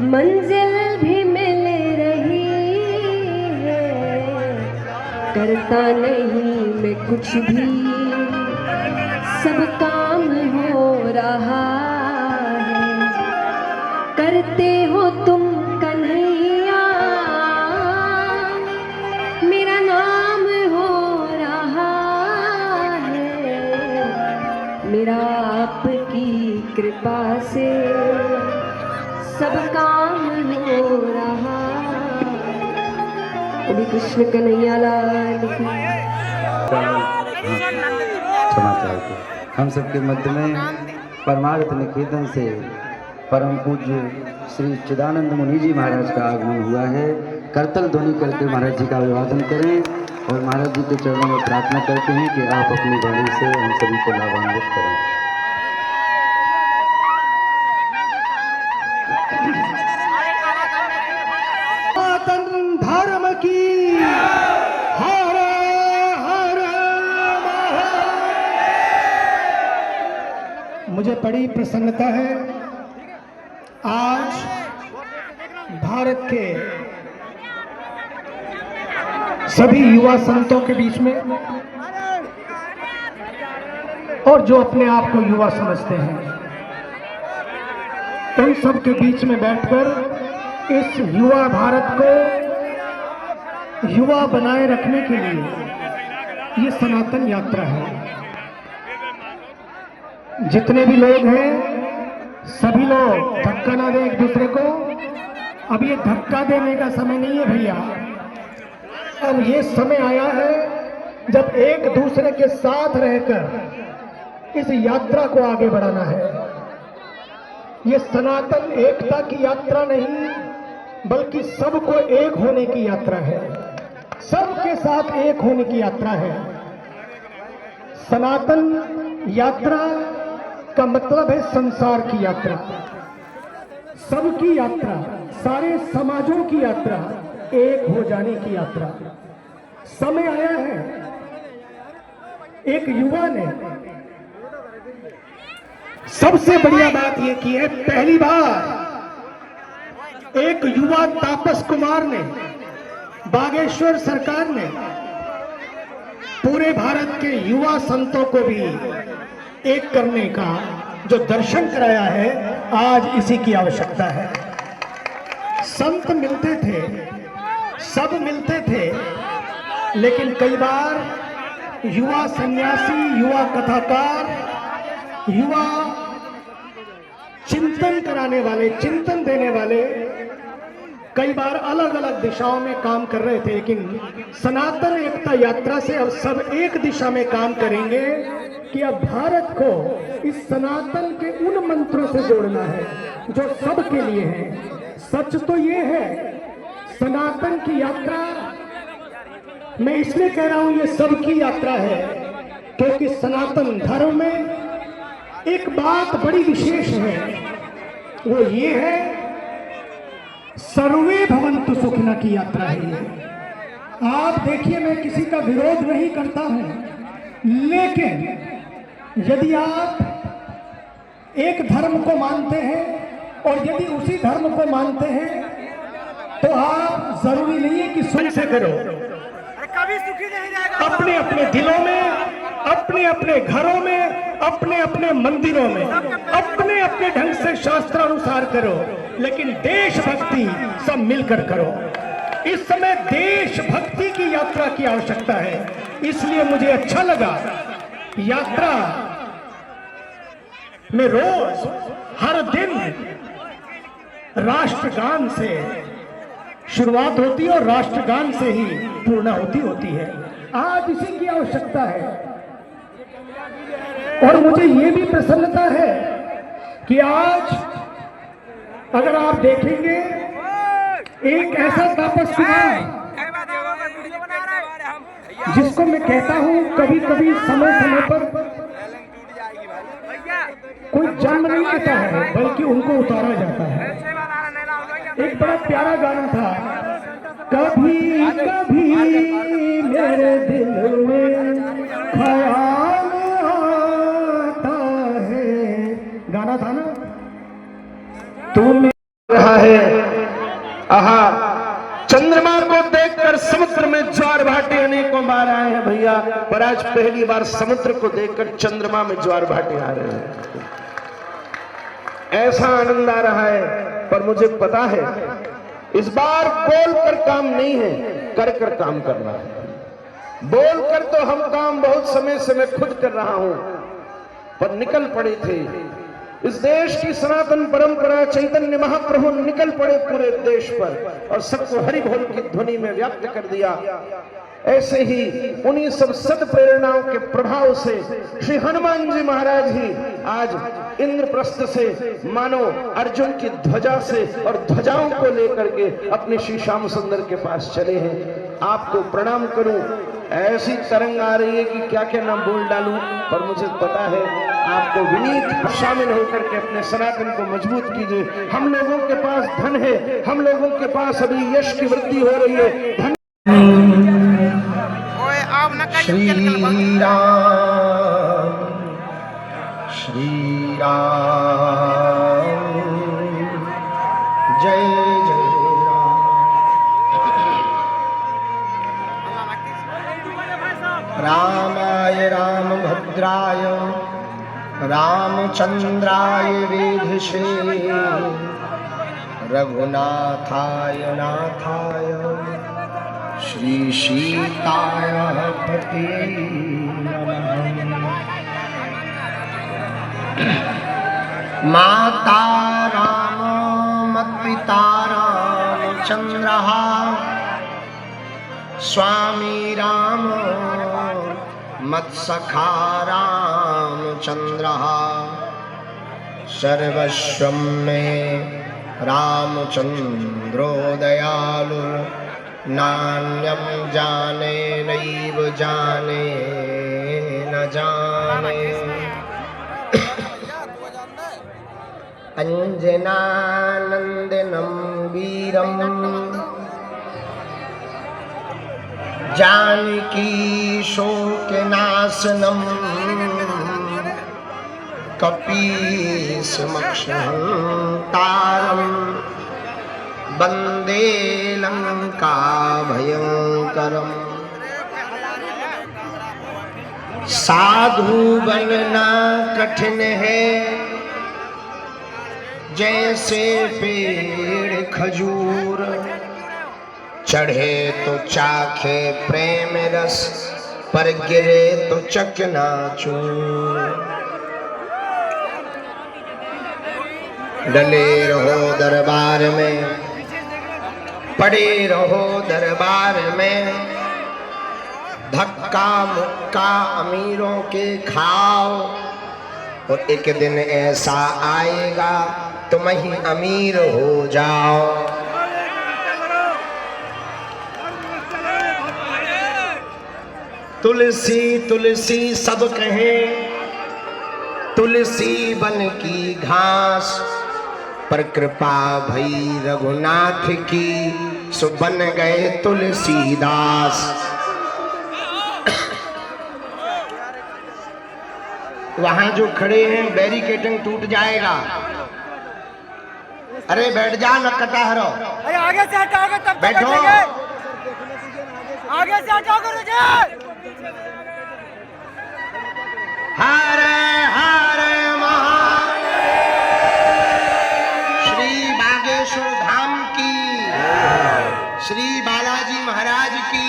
मंजिल भी मिल रही है, करता नहीं मैं कुछ भी, सब काम हो रहा है। करते हो तुम कन्हैया, मेरा नाम हो रहा है। मेरा आपकी कृपा से सब काम हो रहा। अभी कृष्ण कन्हैया लाल की। क्षमा चाहते हम सबके मध्य में परमार्थ निकेतन से परम पूज्य श्री चिदानंद मुनि जी महाराज का आगमन हुआ है। करतल ध्वनि करके महाराज जी का अभिवादन करें और महाराज जी के चरणों में प्रार्थना करते हैं कि आप अपनी वाणी से हम सभी को लाभान्वित करें। धर्म की हर हर मुझे बड़ी प्रसन्नता है आज भारत के सभी युवा संतों के बीच में और जो अपने आप को युवा समझते हैं उन सब के बीच में बैठकर इस युवा भारत को युवा बनाए रखने के लिए ये सनातन यात्रा है। जितने भी लोग हैं सभी लोग धक्का ना दें एक दूसरे को। अब ये धक्का देने का समय नहीं है भैया, अब ये समय आया है जब एक दूसरे के साथ रहकर इस यात्रा को आगे बढ़ाना है। ये सनातन एकता की यात्रा नहीं बल्कि सबको एक होने की यात्रा है, सबके साथ एक होने की यात्रा है। सनातन यात्रा का मतलब है संसार की यात्रा, सबकी यात्रा, सारे समाजों की यात्रा, एक हो जाने की यात्रा। समय आया है। एक युवा ने सबसे बढ़िया बात यह की है, पहली बार एक युवा तापस कुमार ने, बागेश्वर सरकार ने पूरे भारत के युवा संतों को भी एक करने का जो दर्शन कराया है, आज इसी की आवश्यकता है। संत मिलते थे, सब मिलते थे, लेकिन कई बार युवा सन्यासी, युवा कथाकार, युवा चिंतन कराने वाले, चिंतन देने वाले कई बार अलग अलग दिशाओं में काम कर रहे थे। लेकिन सनातन एकता यात्रा से अब सब एक दिशा में काम करेंगे कि अब भारत को इस सनातन के उन मंत्रों से जोड़ना है जो सबके लिए है। सच तो ये है, सनातन की यात्रा मैं इसलिए कह रहा हूं ये सबकी यात्रा है क्योंकि सनातन धर्म में एक बात बड़ी विशेष है, वो ये है सर्वे भवन्तु सुखिनः की यात्रा है ये। आप देखिए, मैं किसी का विरोध नहीं करता हूं, लेकिन यदि आप एक धर्म को मानते हैं और यदि उसी धर्म को मानते हैं तो आप जरूरी नहीं है कि सुन से करो। कभी सुखी नहीं रहेगा। अपने अपने दिलों में, अपने अपने घरों में, अपने अपने मंदिरों में अपने अपने ढंग से शास्त्रानुसार करो, लेकिन देशभक्ति सब मिलकर करो। इस समय देशभक्ति की यात्रा की आवश्यकता है। इसलिए मुझे अच्छा लगा यात्रा में रोज हर दिन राष्ट्रगान से शुरुआत होती है और राष्ट्रगान से ही पूर्णाहुति होती है। आज इसी की आवश्यकता है। और मुझे ये भी प्रसन्नता है कि आज अगर आप देखेंगे एक ऐसा तापस कुमार जिसको मैं कहता हूं कभी कभी समय समय पर कोई जन्म नहीं लेता है बल्कि उनको उतारा जाता है। एक बड़ा प्यारा गाना था, कभी कभी मेरे दिल में ख्याल आता है, गाना था ना। तू रहा है भैया, पर आज पहली बार समुद्र को देखकर चंद्रमा में ज्वार भाटे आ रहे हैं। ऐसा आनंद आ रहा है, पर मुझे पता है इस बार बोल कर काम नहीं है, कर कर काम करना है। बोल कर तो हम काम बहुत समय से मैं खुद कर रहा हूं, पर निकल पड़े थे इस देश की सनातन परंपरा, चैतन्य महाप्रभु निकल पड़े पूरे देश पर और सबको हरि बोल की ध्वनि में व्याप्त कर दिया। ऐसे ही उन्हीं सब सत प्रेरणाओं के प्रभाव से श्री हनुमान जी महाराज ही आज इंद्रप्रस्थ से मानो अर्जुन की ध्वजा से और ध्वजाओं को लेकर के अपने श्री श्याम सुंदर के पास चले हैं। आपको प्रणाम करूं, ऐसी तरंग आ रही है कि क्या क्या नाम बोल डालूं, पर मुझे पता है आपको विनीत शामिल होकर के अपने सनातन को मजबूत कीजिए। हम लोगों के पास धन है, हम लोगों के पास अभी यश की वृद्धि हो रही है। धन श्री राम श्री राम जय जय राम। रामाय रामभद्राय रामचंद्राय वेधसे रघुनाथाय नाथाय श्री सीताय पते नमः। माता राम मत्पिता रामचंद्रः स्वामी राम मत्सखा रामचंद्रः सर्वस्वं मे रामचंद्रो दयालु नान्यं जाने नैव जाने न जाने। अंजनानंदनं वीरं जानकी शोकनाशनं कपीशमक्षहंतारं वंदे लंका भयंकरम। साधु बनना कठिन है जैसे पेड़ खजूर, चढ़े तो चाखे प्रेम रस पर गिरे तो चकनाचूर। डले रहो दरबार में, पड़े रहो दरबार में, धक्का मुक्का अमीरों के खाओ और एक दिन ऐसा आएगा तुम ही अमीर हो जाओ। तुलसी तुलसी सब कहें, तुलसी बन की घास, पर कृपा भई रघुनाथ की सो बन गए तुलसीदास। वहां जो खड़े हैं बैरिकेटिंग टूट जाएगा। अरे बैठ जा, न कटहरो। अरे आगे से हटाओगे तब बैठो। आगे से हटाओगे रुके। हरे हरे श्री बागेश्वर धाम की, श्री बालाजी महाराज की।